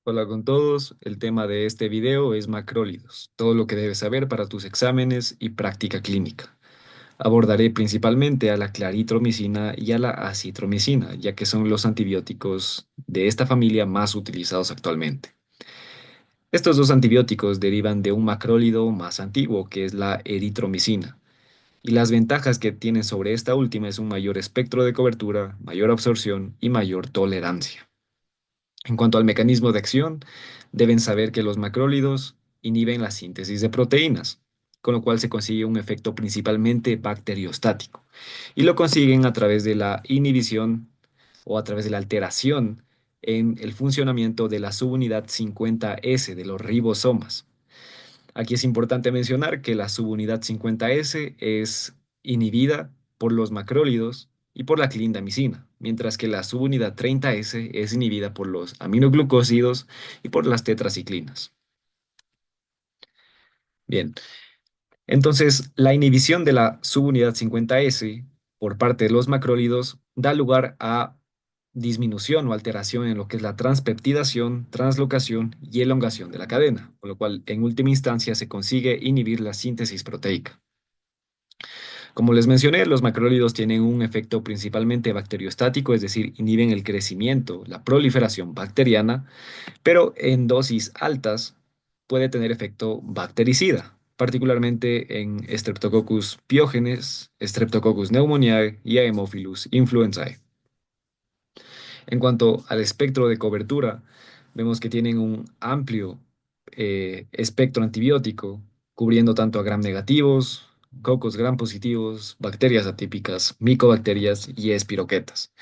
Hola con todos, el tema de este video es macrólidos, todo lo que debes saber para tus exámenes y práctica clínica. Abordaré principalmente a la claritromicina y a la acitromicina, ya que son los antibióticos de esta familia más utilizados actualmente. Estos dos antibióticos derivan de un macrólido más antiguo, que es la eritromicina, y las ventajas que tienen sobre esta última es un mayor espectro de cobertura, mayor absorción y mayor tolerancia. En cuanto al mecanismo de acción, deben saber que los macrólidos inhiben la síntesis de proteínas, con lo cual se consigue un efecto principalmente bacteriostático, y lo consiguen a través de la inhibición o a través de la alteración en el funcionamiento de la subunidad 50S de los ribosomas. Aquí es importante mencionar que la subunidad 50S es inhibida por los macrólidos y por la clindamicina, mientras que la subunidad 30S es inhibida por los aminoglucósidos y por las tetraciclinas. Bien, entonces la inhibición de la subunidad 50S por parte de los macrólidos da lugar a disminución o alteración en lo que es la transpeptidación, translocación y elongación de la cadena, con lo cual en última instancia se consigue inhibir la síntesis proteica. Como les mencioné, los macrólidos tienen un efecto principalmente bacteriostático, es decir, inhiben el crecimiento, la proliferación bacteriana, pero en dosis altas puede tener efecto bactericida, particularmente en Streptococcus pyogenes, Streptococcus pneumoniae y Haemophilus influenzae. En cuanto al espectro de cobertura, vemos que tienen un amplio espectro antibiótico, cubriendo tanto a gram negativos, cocos gram positivos, bacterias atípicas, micobacterias y espiroquetas.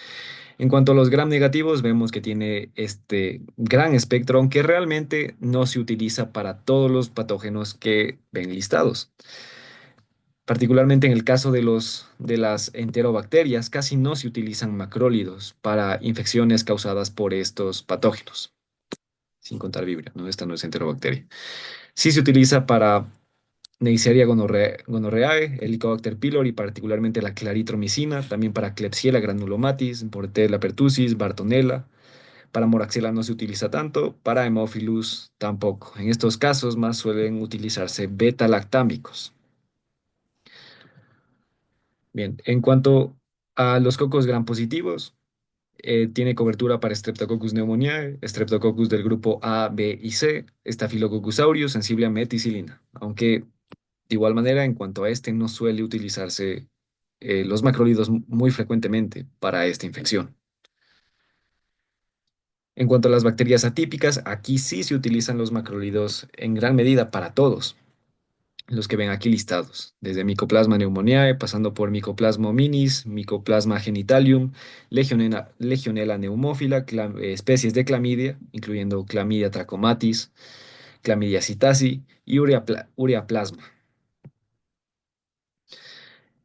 En cuanto a los gram negativos, vemos que tiene este gran espectro, aunque realmente no se utiliza para todos los patógenos que ven listados. Particularmente en el caso de las enterobacterias, casi no se utilizan macrólidos para infecciones causadas por estos patógenos, sin contar Vibrio, ¿no? Esta no es enterobacteria. Sí se utiliza para Neisseria gonorrhoeae, Helicobacter pylori, particularmente la claritromicina, también para Klebsiella granulomatis, Bordetella pertussis, Bartonella. Para Moraxella no se utiliza tanto, para Haemophilus tampoco. En estos casos más suelen utilizarse beta-lactámicos. Bien, en cuanto a los cocos gram positivos, tiene cobertura para Streptococcus pneumoniae, Streptococcus del grupo A, B y C, Staphylococcus aureus sensible a meticilina, aunque de igual manera en cuanto a este no suele utilizarse los macrólidos muy frecuentemente para esta infección. En cuanto a las bacterias atípicas, aquí sí se utilizan los macrólidos en gran medida para todos los que ven aquí listados, desde Mycoplasma pneumoniae, pasando por Mycoplasma hominis, Mycoplasma genitalium, Legionella pneumófila, especies de clamidia, incluyendo Clamidia trachomatis, Clamidia psittaci y Ureaplasma.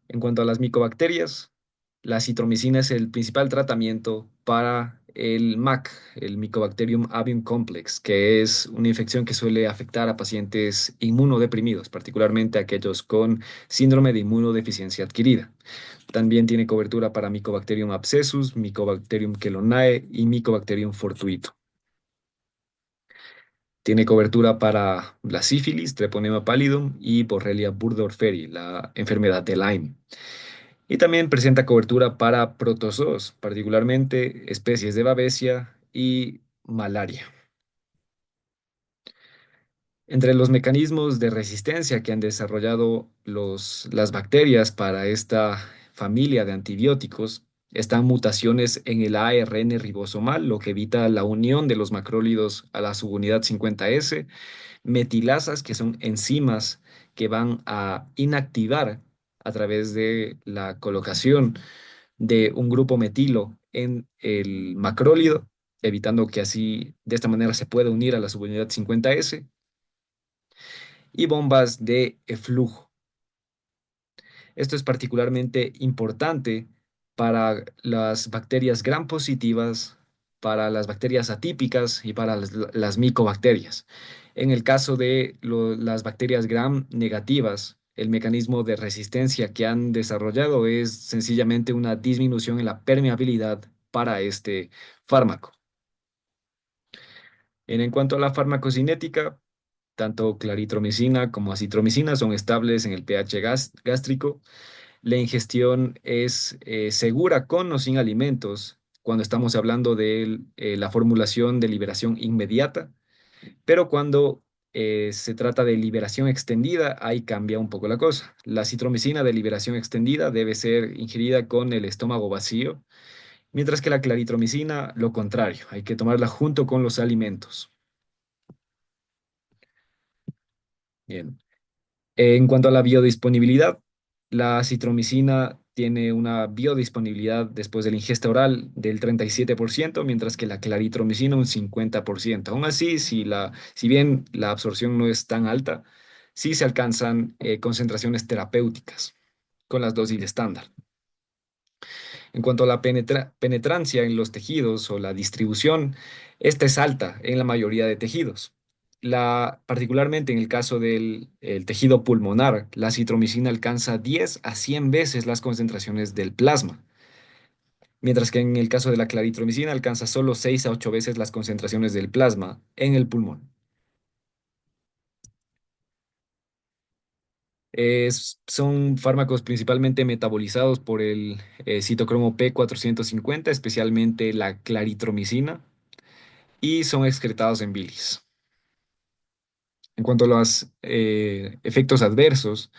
En cuanto a las micobacterias, la citromicina es el principal tratamiento para el MAC, el Mycobacterium avium complex, que es una infección que suele afectar a pacientes inmunodeprimidos, particularmente aquellos con síndrome de inmunodeficiencia adquirida. También tiene cobertura para Mycobacterium abscessus, Mycobacterium chelonae y Mycobacterium fortuito. Tiene cobertura para la sífilis, Treponema pallidum y Borrelia burgdorferi, la enfermedad de Lyme. Y también presenta cobertura para protozoos, particularmente especies de Babesia y malaria. Entre los mecanismos de resistencia que han desarrollado las bacterias para esta familia de antibióticos están mutaciones en el ARN ribosomal, lo que evita la unión de los macrólidos a la subunidad 50S, metilasas, que son enzimas que van a inactivar a través de la colocación de un grupo metilo en el macrólido, evitando que así, de esta manera, se pueda unir a la subunidad 50S, y bombas de flujo. Esto es particularmente importante para las bacterias gram positivas, para las bacterias atípicas y para las micobacterias. En el caso de las bacterias gram negativas, el mecanismo de resistencia que han desarrollado es sencillamente una disminución en la permeabilidad para este fármaco. En cuanto a la farmacocinética, tanto claritromicina como acitromicina son estables en el pH gástrico. La ingestión es segura con o sin alimentos cuando estamos hablando de la formulación de liberación inmediata, pero cuando se trata de liberación extendida, ahí cambia un poco la cosa. La citromicina de liberación extendida debe ser ingerida con el estómago vacío, mientras que la claritromicina, lo contrario, hay que tomarla junto con los alimentos. Bien. En cuanto a la biodisponibilidad, la citromicina tiene una biodisponibilidad después de la ingesta oral del 37%, mientras que la claritromicina un 50%. Aún así, si bien la absorción no es tan alta, sí se alcanzan concentraciones terapéuticas con las dosis estándar. En cuanto a la penetrancia en los tejidos o la distribución, esta es alta en la mayoría de tejidos. Particularmente en el caso del el tejido pulmonar, la citromicina alcanza 10 a 100 veces las concentraciones del plasma, mientras que en el caso de la claritromicina alcanza solo 6 a 8 veces las concentraciones del plasma en el pulmón. Son fármacos principalmente metabolizados por el citocromo P450, especialmente la claritromicina, y son excretados en bilis. En cuanto a los efectos adversos,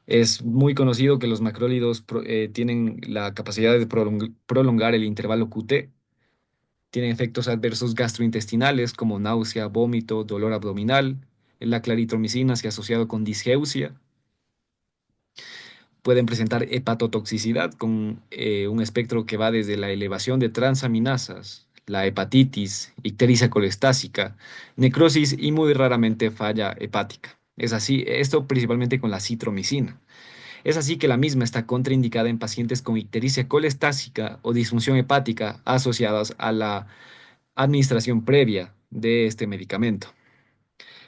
es muy conocido que los macrólidos tienen la capacidad de prolongar el intervalo QT, tienen efectos adversos gastrointestinales como náusea, vómito, dolor abdominal. La claritromicina se ha asociado con disgeusia. Pueden presentar hepatotoxicidad con un espectro que va desde la elevación de transaminasas, la hepatitis, ictericia colestásica, necrosis y muy raramente falla hepática. Es así, esto principalmente con la citromicina. Es así que la misma está contraindicada en pacientes con ictericia colestásica o disfunción hepática asociadas a la administración previa de este medicamento.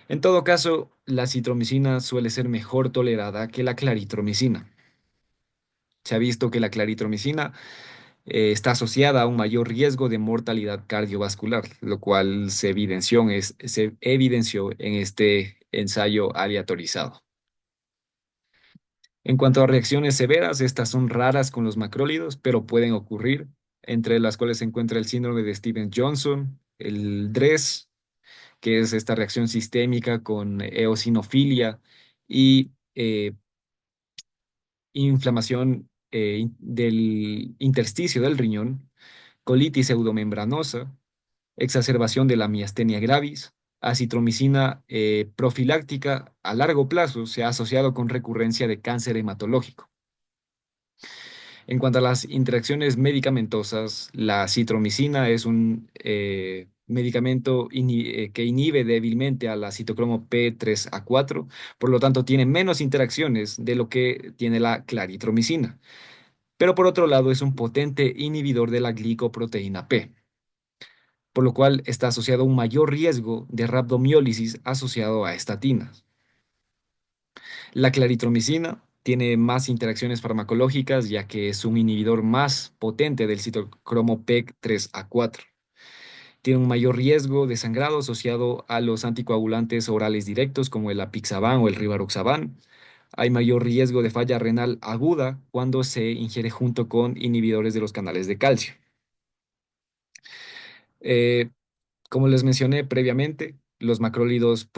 En todo caso, la citromicina suele ser mejor tolerada que la claritromicina. Se ha visto que la claritromicina está asociada a un mayor riesgo de mortalidad cardiovascular, lo cual se evidenció en este ensayo aleatorizado. En cuanto a reacciones severas, estas son raras con los macrólidos, pero pueden ocurrir, entre las cuales se encuentra el síndrome de Stevens-Johnson, el DRESS, que es esta reacción sistémica con eosinofilia y inflamación del intersticio del riñón, colitis pseudomembranosa, exacerbación de la miastenia gravis, acitromicina profiláctica a largo plazo se ha asociado con recurrencia de cáncer hematológico. En cuanto a las interacciones medicamentosas, la citromicina es un medicamento que inhibe débilmente a la citocromo P3A4, por lo tanto tiene menos interacciones de lo que tiene la claritromicina. Pero por otro lado es un potente inhibidor de la glicoproteína P, por lo cual está asociado a un mayor riesgo de rhabdomiólisis asociado a estatinas. La claritromicina tiene más interacciones farmacológicas ya que es un inhibidor más potente del citocromo PEC3A4. Tiene un mayor riesgo de sangrado asociado a los anticoagulantes orales directos como el apixaban o el rivaroxaban. Hay mayor riesgo de falla renal aguda cuando se ingiere junto con inhibidores de los canales de calcio. Eh, Como les mencioné previamente, los macrólidos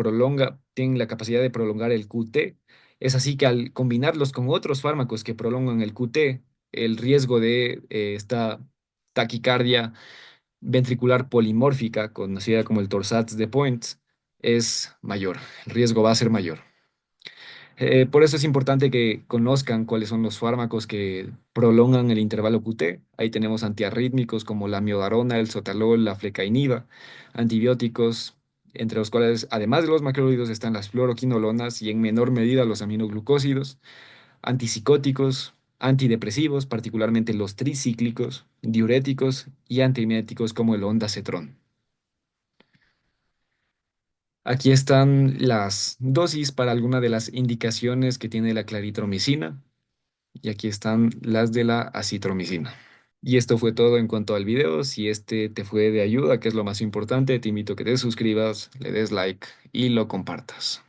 tienen la capacidad de prolongar el QT. Es así que al combinarlos con otros fármacos que prolongan el QT, el riesgo de esta taquicardia ventricular polimórfica, conocida como el torsades de Points, es mayor. El riesgo va a ser mayor. Por eso es importante que conozcan cuáles son los fármacos que prolongan el intervalo QT. Ahí tenemos antiarrítmicos como la miodarona, el sotalol, la flecainida, antibióticos, entre los cuales, además de los macrólidos, están las fluoroquinolonas y en menor medida los aminoglucósidos, antipsicóticos, antidepresivos, particularmente los tricíclicos, diuréticos y antieméticos como el ondansetron. Aquí están las dosis para alguna de las indicaciones que tiene la claritromicina. Y aquí están las de la acitromicina. Y esto fue todo en cuanto al video. Si este te fue de ayuda, que es lo más importante, te invito a que te suscribas, le des like y lo compartas.